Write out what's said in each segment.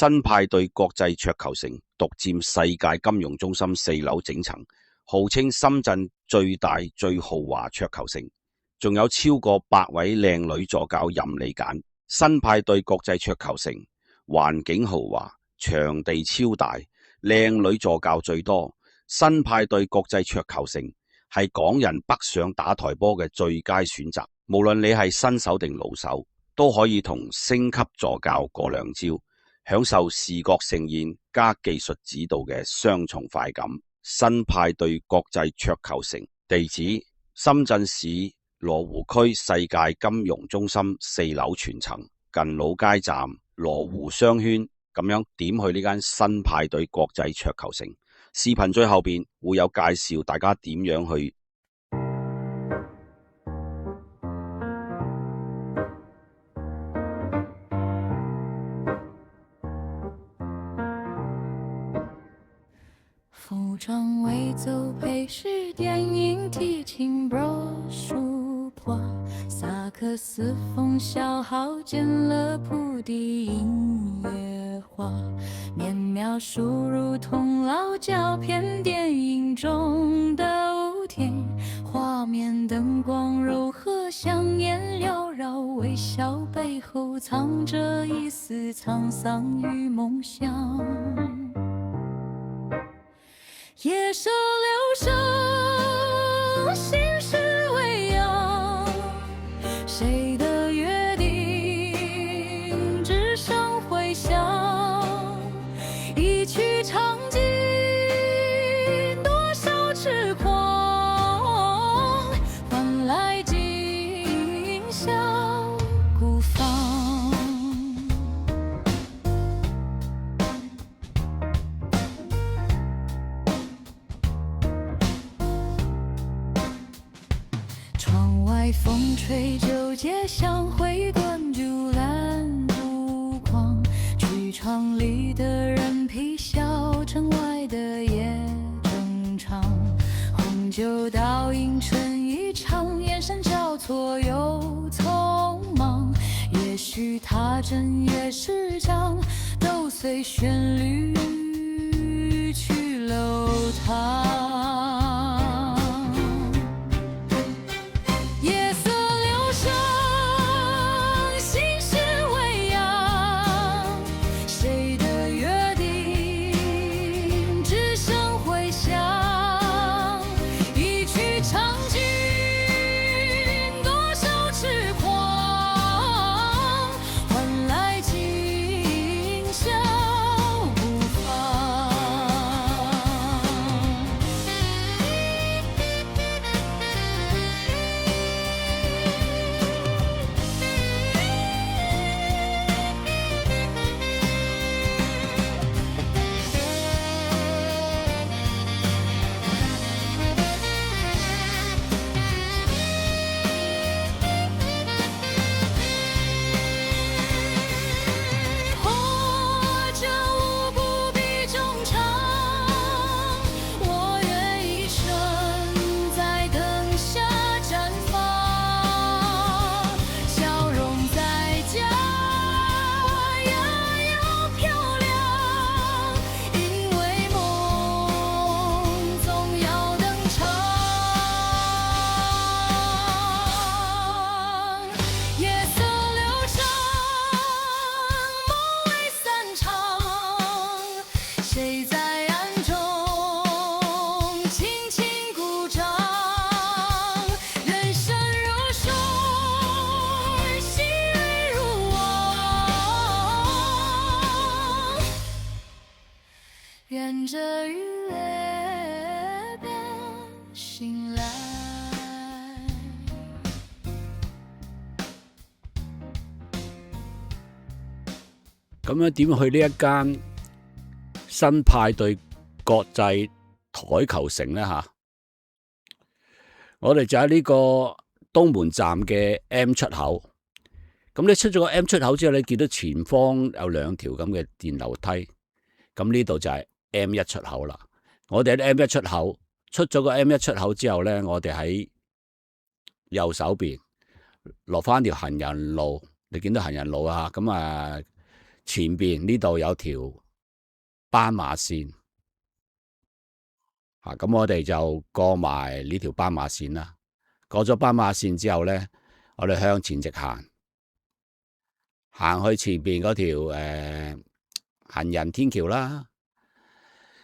新派對國際桌球城獨佔世界金融中心4樓整層，號稱深圳最大最豪華桌球城，仲有超過100位靚女助教任你揀。新派對國際桌球城環境豪華，場地超大，靚女助教最多。新派對國際桌球城係港人北上打台波嘅最佳選擇，無論你係新手定老手，都可以同星級助教過兩招，享受視覺盛宴加技術指導嘅雙重快感。新派對國際桌球城地址：深圳市羅湖區世界金融中心4樓全層，近老街站羅湖商圈。咁樣點去呢間新派對國際桌球城？視頻最後邊會有介紹大家點樣去。服装伪奏配饰电影提琴 brush 破萨克斯风消耗减了铺底音乐化，面描输入同老胶片电影中的舞甜，画面灯光柔和香艳缭绕，微笑背后藏着一丝沧桑与梦想。夜色流声，心事微扬，谁的约定只剩回响，一曲唱尽多少痴狂，换来今宵孤芳。风吹旧街巷，回关注蓝烛光，剧场里的人皮笑，城外的夜正常，红酒倒映成一场，眼神交错又匆忙，也许他真也是张，都随旋律去流淌。愿这雨裂变醒来。咁樣點去呢一間新派對國際台球城呢？吓，我哋就喺呢個東門站嘅 M 出口。咁你出咗個 M 出口之後，你見到前方有2條咁嘅電樓梯。咁呢度就係M1 出口啦。我哋喺 M1 出口出咗個 M1 出口之後咧，我哋喺右手邊落翻條行人路，你見到行人路啊？咁啊，前邊呢度有條斑馬線，咁我哋就過埋呢條斑馬線啦。過咗斑馬線之後咧，我哋向前直行，行去前邊嗰條行人天橋啦。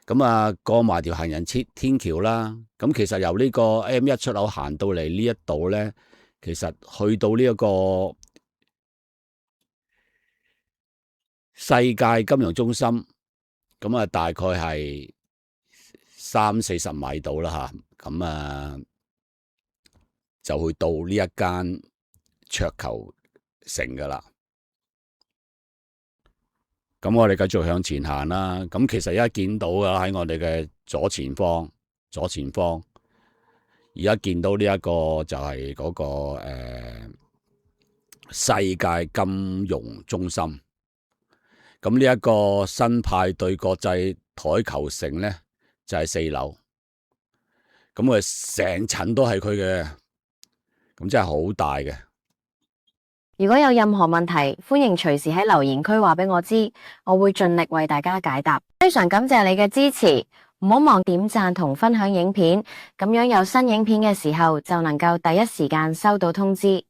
咁啊，過埋條行人天橋啦。咁其實由呢個 M1 出口行到嚟呢一度咧，其實去到呢一個世界金融中心，咁啊大概係30-40米度啦吓。咁啊就去到呢一間桌球城噶啦。咁我哋繼續向前行啦。咁其實而家見到啊，喺我哋嘅左前方，而家見到呢一個就係嗰個世界金融中心。咁呢一個新派對國際台球城咧，就係4樓。咁佢成層都係佢嘅，咁真係好大嘅。如果有任何問題，歡迎隨時喺留言區話俾我知，我會盡力為大家解答。非常感謝你嘅支持，唔好忘點讚同分享影片，咁樣有新影片嘅時候就能夠第一時間收到通知。